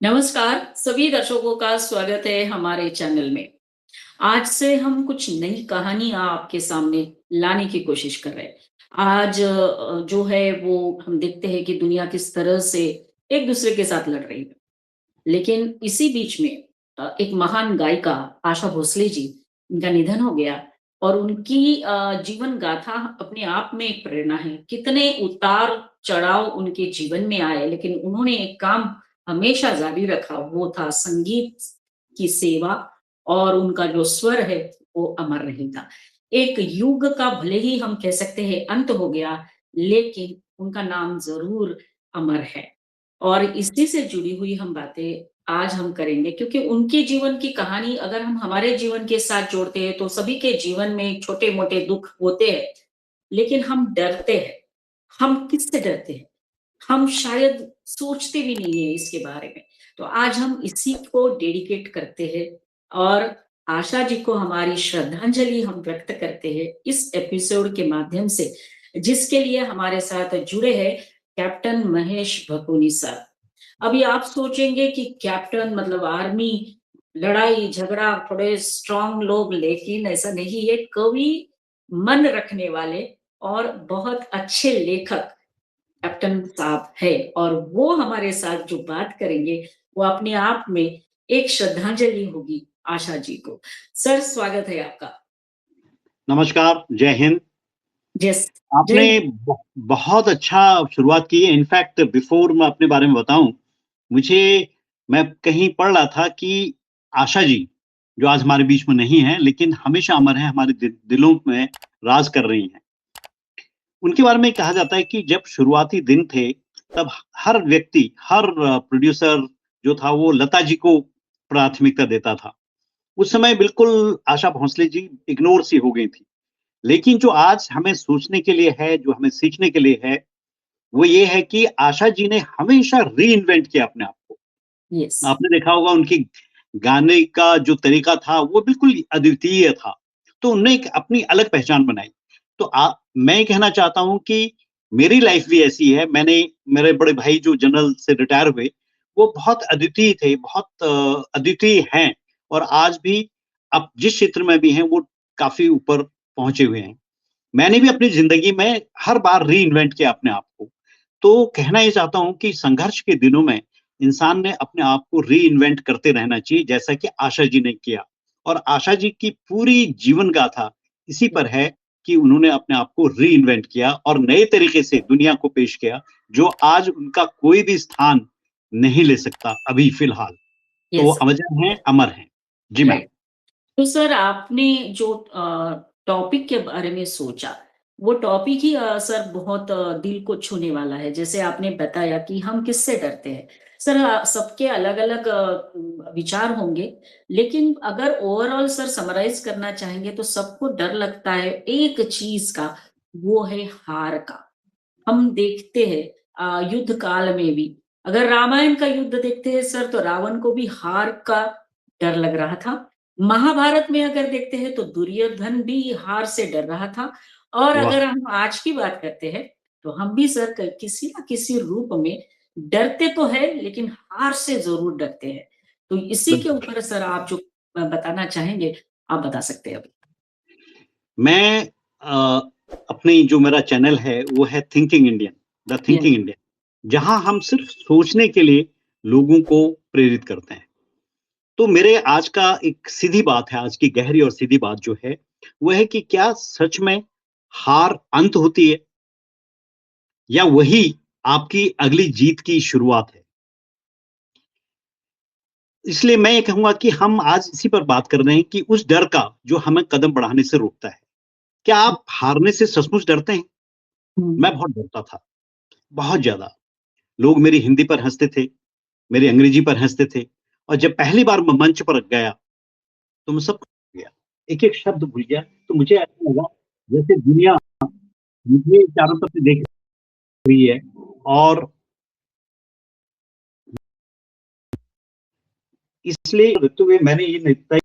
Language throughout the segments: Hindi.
नमस्कार, सभी दर्शकों का स्वागत है हमारे चैनल में। आज से हम कुछ नई कहानियाँ आपके सामने लाने की कोशिश कर रहे हैं। आज जो है वो हम देखते हैं कि दुनिया किस तरह से एक-दूसरे के साथ लड़ रही है। लेकिन इसी बीच में एक महान गायिका आशा भोसले जी, इनका निधन हो गया और उनकी जीवन गाथा अपने आप में एक प्रेरणा है। कितने उतार-चढ़ाव उनके जीवन में आए, लेकिन उन्होंने एक काम हमेशा जारी रखा, वो था संगीत की सेवा और उनका जो स्वर है, वो अमर रहेगा। एक युग का भले ही हम कह सकते हैं अंत हो गया, लेकिन उनका नाम ज़रूर अमर है। और इसी से जुड़ी हुई हम बातें आज हम करेंगे क्योंकि उनके जीवन की कहानी अगर हम हमारे जीवन के साथ जोड़ते हैं तो सभी के जीवन में छोटे-मोटे दुःख होते हैं, लेकिन हम डरते हैं। हम किससे डरते हैं? हम शायद सोचते भी नहीं है इसके बारे में। तो आज हम इसी को डेडिकेट करते हैं और आशा जी को हमारी श्रद्धांजलि हम व्यक्त करते हैं इस एपिसोड के माध्यम से, जिसके लिए हमारे साथ जुड़े हैं कैप्टन महेश भगोनी सर। अभी आप सोचेंगे कि कैप्टन मतलब आर्मी, लड़ाई, झगड़ा, थोड़े स्ट्रॉन्ग लोग, लेकिन ऐसा नहीं है। कवि, मन रखने वाले और बहुत अच्छे लेखक कैप्टन साहब है और वो हमारे साथ जो बात करेंगे, वो अपने आप में एक श्रद्धांजलि होगी आशा जी को। सर स्वागत है आपका। नमस्कार, जय हिंद। यस, आपने जय बहुत अच्छा शुरुआत की है। इनफैक्ट बिफोर मैं अपने बारे में बताऊँ, मुझे मैं कहीं पढ़ रहा था कि आशा जी, जो आज हमारे बीच में नहीं हैं, लेकिन हमेशा अमर हैं, हमारे दिलों में राज कर रही हैं। उनके बारे में कहा जाता है कि जब शुरुआती दिन थे, तब हर व्यक्ति, हर प्रोड्यूसर जो था, वो लता जी को प्राथमिकता देता था। उस समय बिल्कुल आशा भोसले जी इग्नोर सी हो गई थी। लेकिन जो आज हमें सोचने के लिए है, जो हमें सीखने के लिए है, वो ये है कि आशा जी ने हमेशा रीइन्वेंट किया अपने आप को। यस, आपने देखा होगा उनकी गाने का जो तरीका था, वो बिल्कुल अद्वितीय था। तो उन्होंने एक अपनी अलग पहचान बनाई। तो मैं ये कहना चाहता हूँ कि मेरी लाइफ़ भी ऐसी है। मेरे बड़े भाई जो जनरल से रिटायर हुए, वो बहुत अद्वितीय थे, बहुत अद्वितीय हैं और आज भी अब जिस क्षेत्र में भी हैं, वो काफ़ी ऊपर पहुँचे हुए हैं। मैंने भी अपनी ज़िंदगी में हर बार रीइन्वेंट किया अपने आप को। तो कहना ये चाहता हूँ कि संघर्ष के दिनों में इंसान ने अपने आप को रीइन्वेंट करते रहना चाहिए, जैसा कि आशा जी ने किया। और आशा जी की पूरी जीवन गाथा इसी पर है कि उन्होंने अपने आप को रीइन्वेंट किया और नए तरीके से दुनिया को पेश किया, जो आज उनका कोई भी स्थान नहीं ले सकता अभी फ़िलहाल। तो वो यस, अमर हैं, अमर हैं। जी मैम। राइट। तो सर आपने जो टॉपिक के बारे में सोचा, वो टॉपिक ही सर बहुत दिल को छूने वाला है। जैसे आपने बताया कि हम किससे डरते हैं। सर सबके अलग-अलग विचार होंगे, लेकिन अगर ओवरऑल सर समराइज़ करना चाहेंगे तो सबको डर लगता है एक चीज़ का, वो है हार का। हम देखते हैं युद्ध काल में भी, अगर रामायण का युद्ध देखते हैं सर तो रावण को भी हार का डर लग रहा था। महाभारत में अगर देखते हैं तो दुर्योधन भी हार से डर रहा था और वाह! अगर हम आज की बात करते हैं तो हम भी सर किसी ना किसी रूप में डरते तो है, लेकिन हार से जरूर डरते हैं। तो इसी के बिल्कुल। ऊपर सर आप जो बताना चाहेंगे, आप बता सकते हैं अभी। मैं अपनी जो मेरा चैनल है वो है थिंकिंग इंडियन, द ये थिंकिंग इंडियन, जहां हम सिर्फ सोचने के लिए लोगों को प्रेरित करते हैं। तो मेरे आज का एक सीधी बात है, आज की गहरी और सीधी बात जो है वो है कि क्या सच में हार अंत होती है या वही आपकी अगली जीत की शुरुआत है। इसलिए मैं ये कहूंगा कि हम आज इसी पर बात कर रहे हैं कि उस डर का जो हमें कदम बढ़ाने से रोकता है। क्या आप हारने से सचमुच डरते हैं? हम्म, मैं बहुत डरता था, बहुत ज्यादा। लोग मेरी हिंदी पर हँसते थे, मेरी अंग्रेजी पर हँसते थे और जब पहली बार मैं मंच पर गया, तो मैं सब भूल गया। एक-एक शब्द भूल गया, तो मुझे ऐसा लगा जैसे दुनिया मुझे चारों तरफ से देख रही है और इसलिए होते हुए मैंने ये तय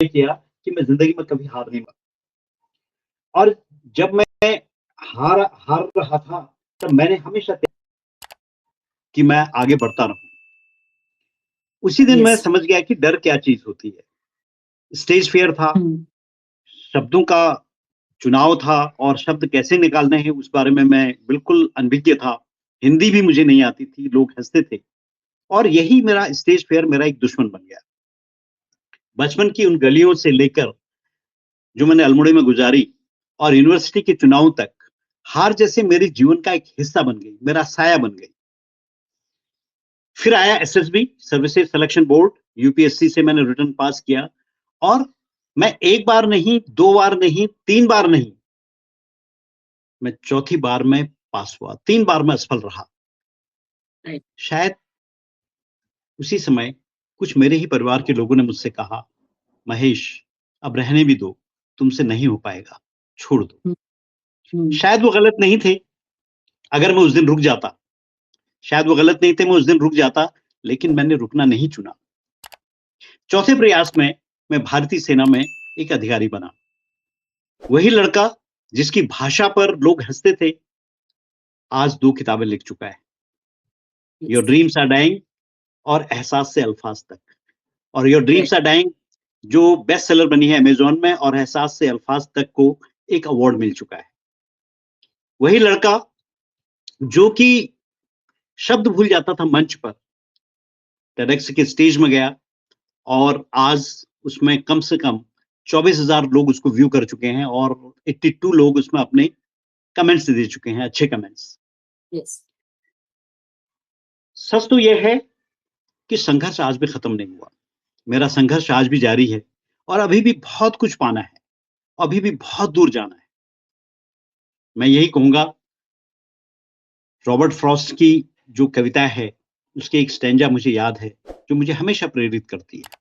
किया कि मैं ज़िंदगी में कभी हार नहीं मानूँगा और जब मैं हार हार रहा था, तब मैंने हमेशा तय कि मैं आगे बढ़ता रहूँ। उसी दिन मैं यस। समझ गया कि डर क्या चीज़ होती है। स्टेज फ़ियर था, हुँ, शब्दों का चुनाव था और शब्द कैसे निकालने हैं उस बारे में मैं बिल्कुल अनभिज्ञ था। हिंदी भी मुझे नहीं आती थी, लोग हँसते थे और यही मेरा स्टेज फ़ियर मेरा एक दुश्मन बन गया। बचपन की उन गलियों से लेकर जो मैंने अल्मोड़े में गुज़ारी और यूनिवर्सिटी के चुनाव तक, हार जैसे मेरे जीवन का एक हिस्सा बन गई, मेरा साया बन गई। फिर आया SSB, services selection board, UPSC से मैंने रिटन पास किया और मैं 1 बार नहीं, 2 बार नहीं, 3 बार नहीं, मैं चौथी बार में पास हुआ, 3 बार मैं असफल रहा। राइट। शायद उसी समय कुछ मेरे ही परिवार के लोगों ने मुझसे कहा, "महेश, अब रहने भी दो, तुमसे नहीं हो पाएगा, छोड़ दो।" हुँ, हुँ, शायद वो गलत नहीं थे, अगर मैं उस दिन रुक जाता, शायद वो गलत नहीं थे, मैं उस दिन रुक जाता, लेकिन मैंने रुकना नहीं चुना। चौथे प्रयास में मैं भारतीय सेना में एक अधिकारी बना। वही लड़का जिसकी भाषा पर लोग हँसते थे, आज 2 किताबें लिख चुका है। Yes, your dreams are dying और एहसास से अल्फाज तक। और your dreams correct, are dying जो बेस्ट सेलर बनी है अमेज़न में और एहसास से अल्फाज तक को एक अवार्ड मिल चुका है। वही लड़का जो कि शब्द भूल जाता था मंच पर, टेडेक्स के स्टेज में गया और आज उसमें कम से कम 24,000 लोग उसको व्यू कर चुके हैं और 82 लोग उसमें अपने कमेंट्स दे चुके हैं, अच्छे कमेंट्स। यस, सच तो यह है कि संघर्ष आज भी खत्म नहीं हुआ। मेरा संघर्ष आज भी जारी है और अभी भी बहुत कुछ पाना है, अभी भी बहुत दूर जाना है। मैं यही कहूँगा, रॉबर्ट फ्रॉस्ट की जो कविता है, उसकी एक स्टैन्ज़ा मुझे याद है, जो मुझे हमेशा प्रेरित करती है।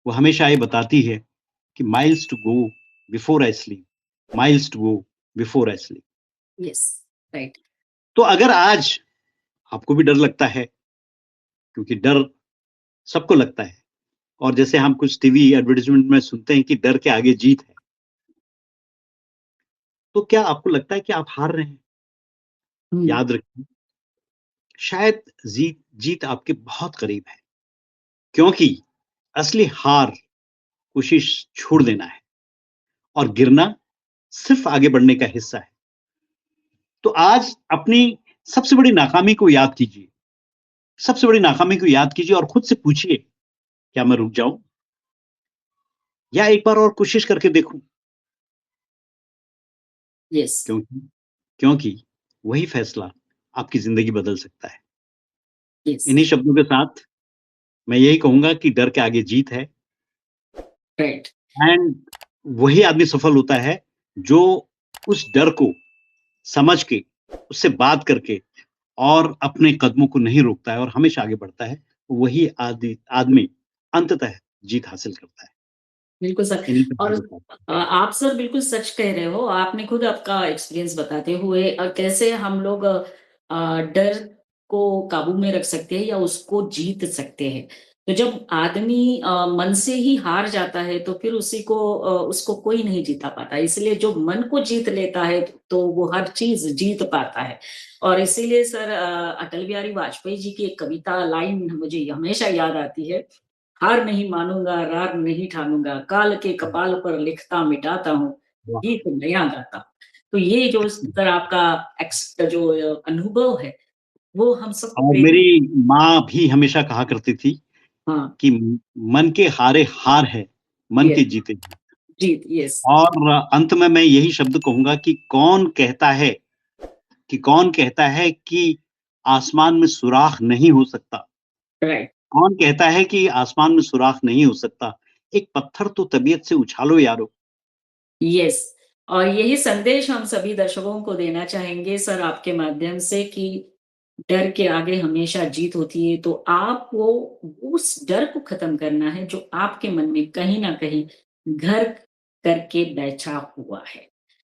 वो हमेशा ये बताती है कि miles to go before I sleep, miles to go before I sleep. Yes, right, तो अगर आज आपको भी डर लगता है, क्योंकि डर सबको लगता है और जैसे हम कुछ टीवी एडवर्टाइज़मेंट में सुनते हैं कि डर के आगे जीत है, तो क्या आपको लगता है कि आप हार रहे हैं? हुँ, याद रखिए, शायद जीत आपके बहुत करीब है, क्योंकि असली हार कोशिश छोड़ देना है और गिरना सिर्फ आगे बढ़ने का हिस्सा है। तो आज अपनी सबसे बड़ी नाकामी को याद कीजिए, सबसे बड़ी नाकामी को याद कीजिए और खुद से पूछिए, क्या मैं रुक जाऊँ या एक बार और कोशिश करके देखूँ? यस, क्योंकि क्योंकि वही फैसला आपकी ज़िंदगी बदल सकता है। यस, इन्हीं शब्दों के साथ मैं यही कहूँगा कि डर के आगे जीत है राइट, एंड वही आदमी सफल होता है, जो उस डर को समझ के, उससे बात करके और अपने कदमों को नहीं रोकता है और हमेशा आगे बढ़ता है, वही आदमी अंततः जीत हासिल करता है। बिल्कुल सर। इन्हीं और शब्दों के साथ। आप सर बिल्कुल सच कह रहे हो। आपने खुद आपका एक्सपीरियंस बताते हुए कैसे हम लोग डर को काबू में रख सकते हैं या उसको जीत सकते हैं। तो जब आदमी मन से ही हार जाता है तो फिर उसको कोई नहीं जीता पाता। इसलिए जो मन को जीत लेता है तो वो हर चीज़ जीत पाता है। और इसीलिए सर अटल बिहारी वाजपेयी जी की एक कविता लाइन मुझे हमेशा याद आती है। हार नहीं मानूँगा, रार नहीं ठानूँगा, काल के कपाल पर लिखता मिटाता हूँ, वाह! गीत नया गाता हूँ। तो ये जो सर आपका जो अनुभव है, वो हम सबको और प्रेरित। मेरी माँ भी हमेशा कहा करती थी हाँ, कि मन के हारे हार है, मन ये के जीते जीत। जीत, यस, और अंत में मैं यही शब्द कहूँगा कि कौन कहता है कि आसमान में सुराख नहीं हो सकता? राइट, कौन कहता है कि आसमान में सुराख नहीं हो सकता? एक पत्थर तो तबीयत से उछालो यारो। यस। और यही संदेश हम सभी दर्शकों को देना चाहेंगे सर आपके माध्यम से कि डर के आगे हमेशा जीत होती है, तो आपको उस डर को खत्म करना है जो आपके मन में कहीं न कहीं घर करके बैठा हुआ है।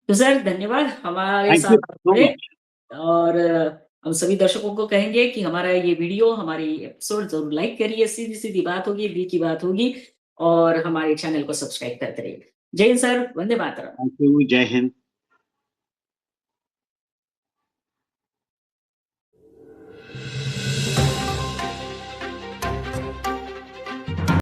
तो सर धन्यवाद हमारे थैंक यू साथ सो जुड़े। मच। और हम सभी दर्शकों को कहेंगे कि हमारा ये वीडियो, हमारी एपिसोड ज़रूर लाइक करिए, सीधी-सीधी बात होगी, दिल की बात होगी और हमारे चैनल को सब्सक्राइब करते रहिए। जय Hind sir, Vande Mataram. Thank you, जय हिंद।